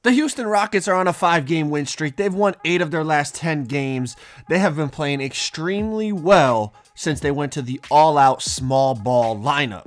The Houston Rockets are on a 5-game win streak. They've won 8 of their last 10 games. They have been playing extremely well since they went to the all-out small ball lineup.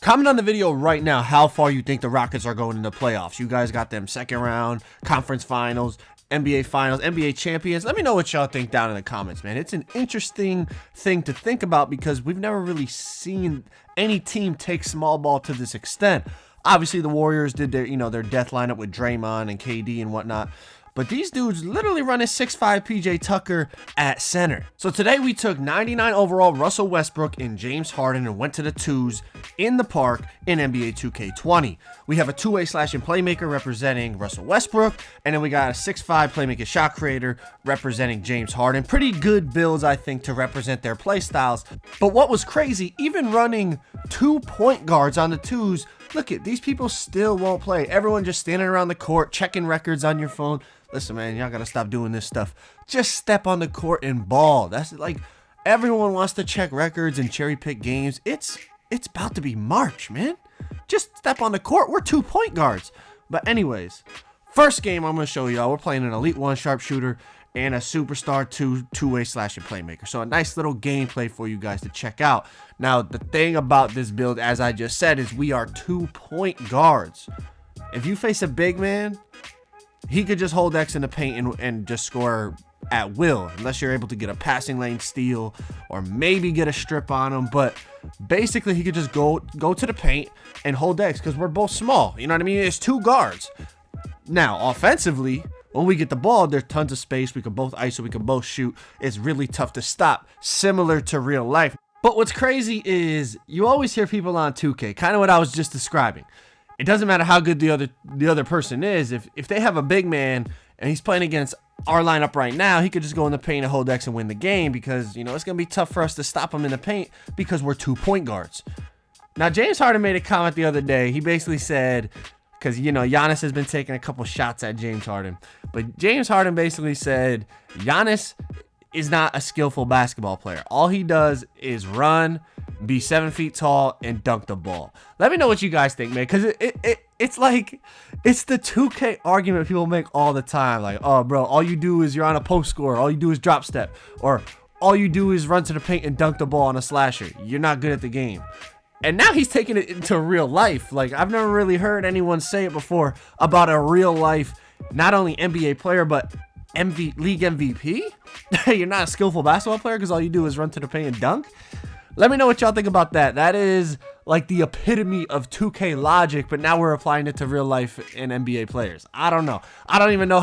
Comment on the video right now how far you think the Rockets are going in the playoffs. You guys got them second round, conference finals, NBA finals, NBA champions. Let me know what y'all think down in the comments, man. It's an interesting thing to think about because we've never really seen any team take small ball to this extent. Obviously, the Warriors did their death lineup with Draymond and KD and whatnot. But these dudes literally run a 6'5" PJ Tucker at center. So today we took 99 overall Russell Westbrook and James Harden and went to the twos in the park in NBA 2K20. We have a two-way slashing playmaker representing Russell Westbrook, and then we got a 6'5" playmaker shot creator representing James Harden. Pretty good builds, I think, to represent their play styles. But what was crazy, even running 2 point guards on the twos, look at these people still won't play. Everyone just standing around the court, checking records on your phone. Listen, man, y'all gotta stop doing this stuff. Just step on the court and ball. That's like everyone wants to check records and cherry pick games. It's about to be March, man. Just step on the court. We're 2 point guards. But anyways, first game I'm gonna show y'all. We're playing an Elite 1 sharpshooter and a Superstar 2 two-way slashing playmaker. So a nice little gameplay for you guys to check out. Now, the thing about this build, as I just said, is we are 2 point guards. If you face a big man, he could just hold X in the paint and just score at will, unless you're able to get a passing lane steal or maybe get a strip on him. But basically, he could just go to the paint and hold X because we're both small. You know what I mean? It's 2 guards. Now, offensively, when we get the ball, there's tons of space. We can both ISO, we can both shoot. It's really tough to stop, similar to real life. But what's crazy is you always hear people on 2K, kind of what I was just describing. It doesn't matter how good the other person is. If they have a big man and he's playing against our lineup right now, he could just go in the paint and hold X and win the game because, it's going to be tough for us to stop him in the paint because we're 2 point guards. Now, James Harden made a comment the other day. He basically said, because, Giannis has been taking a couple shots at James Harden. But James Harden basically said, Giannis is not a skillful basketball player. All he does is run, be 7 feet tall, and dunk the ball. Let me know what you guys think, man, because it's like, it's the 2K argument people make all the time. Like, oh, bro, all you do is you're on a post score. All you do is drop step. Or all you do is run to the paint and dunk the ball on a slasher. You're not good at the game. And now he's taking it into real life. Like, I've never really heard anyone say it before about a real life, not only NBA player, but league MVP? You're not a skillful basketball player because all you do is run to the paint and dunk? Let me know what y'all think about that. That is like the epitome of 2K logic, but now we're applying it to real life and NBA players. I don't know. I don't really know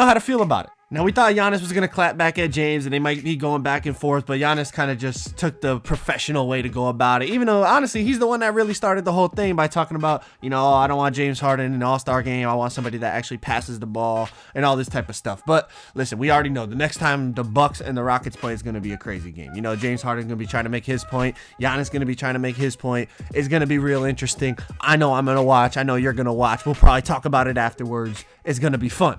how to feel about it. Now, we thought Giannis was going to clap back at James, and they might be going back and forth, but Giannis kind of just took the professional way to go about it, even though, honestly, he's the one that really started the whole thing by talking about, oh, I don't want James Harden in an all-star game. I want somebody that actually passes the ball and all this type of stuff. But listen, we already know the next time the Bucks and the Rockets play is going to be a crazy game. James Harden's going to be trying to make his point. Giannis going to be trying to make his point. It's going to be real interesting. I know I'm going to watch. I know you're going to watch. We'll probably talk about it afterwards. It's going to be fun.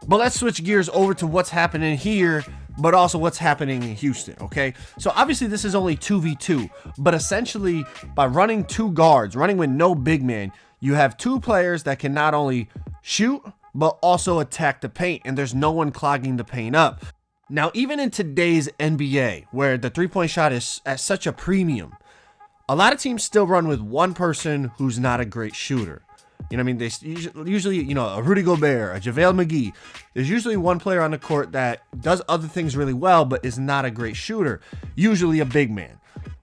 But let's switch gears over to what's happening here, but also what's happening in Houston, okay? So obviously this is only 2v2, but essentially by running 2 guards, running with no big man, you have 2 players that can not only shoot, but also attack the paint, and there's no one clogging the paint up. Now, even in today's NBA, where the 3-point shot is at such a premium, a lot of teams still run with one person who's not a great shooter. You know what I mean? They usually, a Rudy Gobert, a JaVale McGee. There's usually one player on the court that does other things really well, but is not a great shooter. Usually a big man.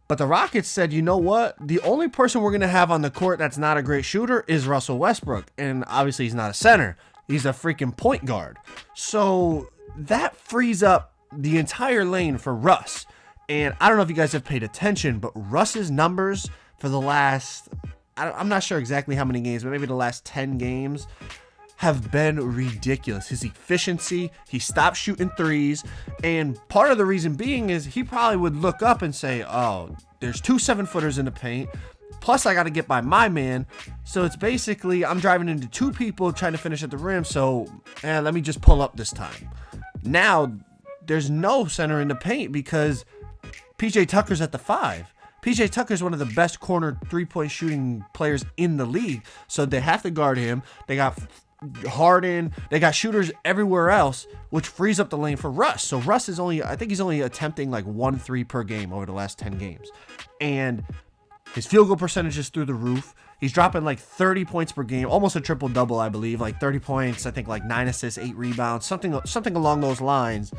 But the Rockets said, you know what? The only person we're going to have on the court that's not a great shooter is Russell Westbrook. And obviously he's not a center. He's a freaking point guard. So that frees up the entire lane for Russ. And I don't know if you guys have paid attention, but Russ's numbers for the last... I'm not sure exactly how many games, but maybe the last 10 games have been ridiculous. His efficiency, he stopped shooting threes, and part of the reason being is he probably would look up and say, oh, there's 2 7-footers in the paint, plus I got to get by my man, so it's basically I'm driving into 2 people trying to finish at the rim, so let me just pull up this time. Now, there's no center in the paint because PJ Tucker's at the 5. PJ Tucker is one of the best corner three-point shooting players in the league, so they have to guard him. They got Harden, they got shooters everywhere else, which frees up the lane for Russ. So Russ is I think he's only attempting like 1 3 per game over the last 10 games. And his field goal percentage is through the roof. He's dropping like 30 points per game, almost a triple-double, I believe, like 30 points, I think like 9 assists, 8 rebounds, something along those lines.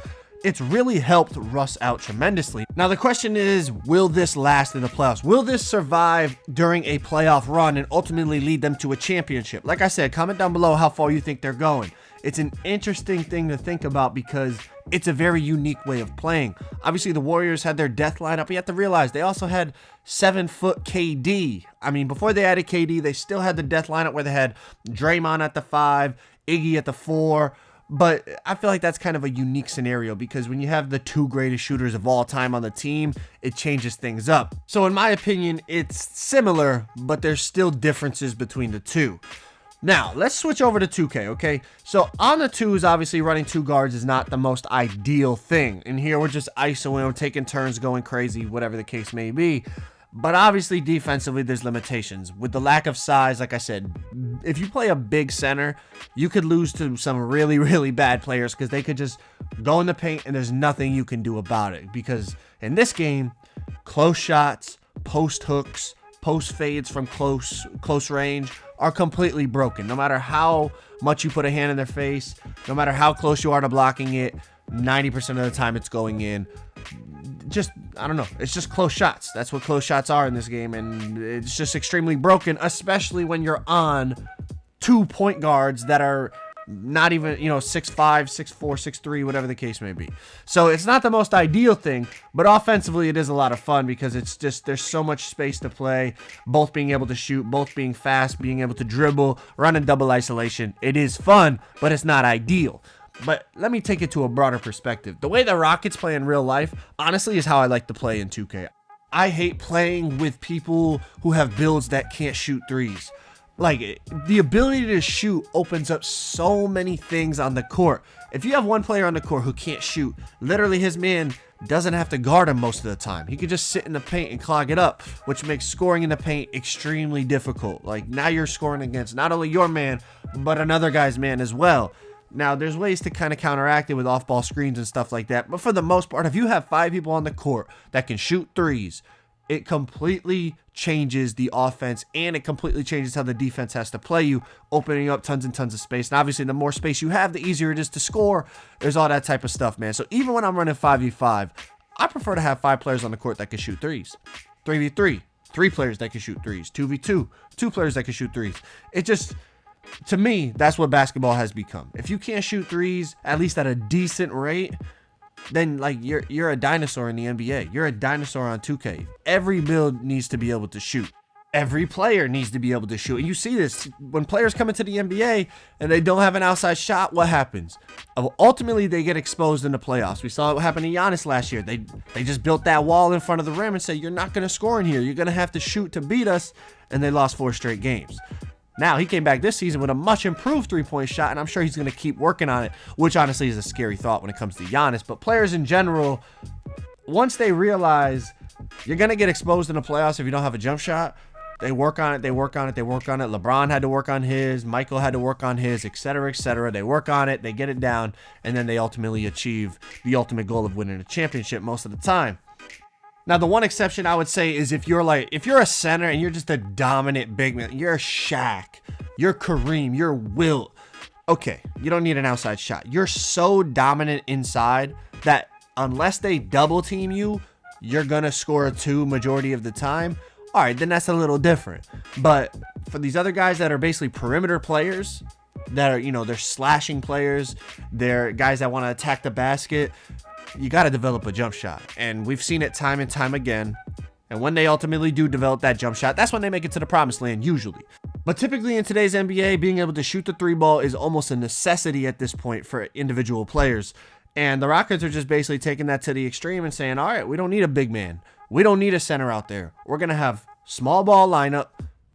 It's really helped Russ out tremendously. Now, the question is, will this last in the playoffs? Will this survive during a playoff run and ultimately lead them to a championship? Like I said, comment down below how far you think they're going. It's an interesting thing to think about because it's a very unique way of playing. Obviously, the Warriors had their death lineup. You have to realize they also had 7-foot KD. I mean, before they added KD, they still had the death lineup where they had Draymond at the 5, Iggy at the 4. But I feel like that's kind of a unique scenario because when you have the 2 greatest shooters of all time on the team, it changes things up. So in my opinion, it's similar, but there's still differences between the two. Now, let's switch over to 2K, okay? So on the 2s, obviously running 2 guards is not the most ideal thing. And here we're just isoing, we're taking turns going crazy, whatever the case may be. But obviously, defensively, there's limitations. With the lack of size, like I said, if you play a big center, you could lose to some really, really bad players because they could just go in the paint and there's nothing you can do about it. Because in this game, close shots, post hooks, post fades from close range are completely broken. No matter how much you put a hand in their face, no matter how close you are to blocking it, 90% of the time it's going in. I don't know. It's just close shots. That's what close shots are in this game. And it's just extremely broken, especially when you're on 2 point guards that are not even, 6'5", 6'4", 6'3", whatever the case may be. So it's not the most ideal thing, but offensively it is a lot of fun because it's just, there's so much space to play, both being able to shoot, both being fast, being able to dribble, run in double isolation. It is fun, but it's not ideal. But let me take it to a broader perspective. The way the Rockets play in real life, honestly, is how I like to play in 2K. I hate playing with people who have builds that can't shoot threes. Like, the ability to shoot opens up so many things on the court. If you have one player on the court who can't shoot, literally his man doesn't have to guard him most of the time. He can just sit in the paint and clog it up, which makes scoring in the paint extremely difficult. Like, now you're scoring against not only your man, but another guy's man as well. Now, there's ways to kind of counteract it with off-ball screens and stuff like that. But for the most part, if you have 5 people on the court that can shoot threes, it completely changes the offense and it completely changes how the defense has to play you, opening up tons and tons of space. And obviously, the more space you have, the easier it is to score. There's all that type of stuff, man. So even when I'm running 5v5, I prefer to have 5 players on the court that can shoot threes. 3v3, 3 players that can shoot threes. 2v2, 2 players that can shoot threes. It just... To me, that's what basketball has become. If you can't shoot threes, at least at a decent rate, then like you're a dinosaur in the NBA. You're a dinosaur on 2K. Every build needs to be able to shoot. Every player needs to be able to shoot. And you see this when players come into the NBA and they don't have an outside shot, what happens? Ultimately, they get exposed in the playoffs. We saw what happened to Giannis last year. They just built that wall in front of the rim and said, you're not going to score in here. You're going to have to shoot to beat us. And they lost 4 straight games. Now, he came back this season with a much improved 3-point shot, and I'm sure he's going to keep working on it, which honestly is a scary thought when it comes to Giannis. But players in general, once they realize you're going to get exposed in the playoffs if you don't have a jump shot, they work on it, they work on it, they work on it. LeBron had to work on his, Michael had to work on his, etc., etc. They work on it, they get it down, and then they ultimately achieve the ultimate goal of winning a championship most of the time. Now, the one exception I would say is if you're a center and you're just a dominant big man, you're Shaq, you're Kareem, you're Wilt. Okay, you don't need an outside shot. You're so dominant inside that unless they double team you, you're going to score a 2 majority of the time. All right, then that's a little different. But for these other guys that are basically perimeter players, that are, they're slashing players, they're guys that want to attack the basket, you got to develop a jump shot. And we've seen it time and time again. And when they ultimately do develop that jump shot, that's when they make it to the promised land, usually. But typically in today's NBA, being able to shoot the 3 ball is almost a necessity at this point for individual players. And the Rockets are just basically taking that to the extreme and saying, all right, we don't need a big man. We don't need a center out there. We're going to have small ball lineup.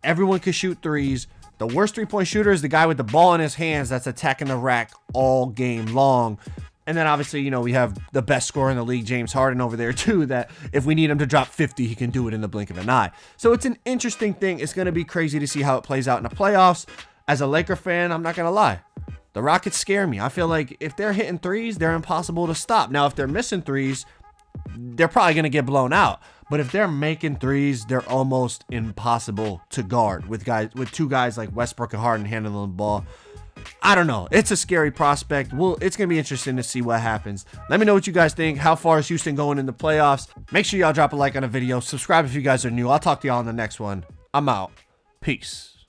Everyone can shoot threes. The worst 3-point shooter is the guy with the ball in his hands that's attacking the rack all game long. And then obviously, you know, we have the best scorer in the league, James Harden, over there too, that if we need him to drop 50, he can do it in the blink of an eye. So it's an interesting thing. It's going to be crazy to see how it plays out in the playoffs. As a Laker fan, I'm not going to lie. The Rockets scare me. I feel like if they're hitting threes, they're impossible to stop. Now, if they're missing threes, they're probably going to get blown out. But if they're making threes, they're almost impossible to guard with two guys like Westbrook and Harden handling the ball. I don't know. It's a scary prospect. It's going to be interesting to see what happens. Let me know what you guys think. How far is Houston going in the playoffs? Make sure y'all drop a like on the video. Subscribe if you guys are new. I'll talk to y'all in the next one. I'm out. Peace.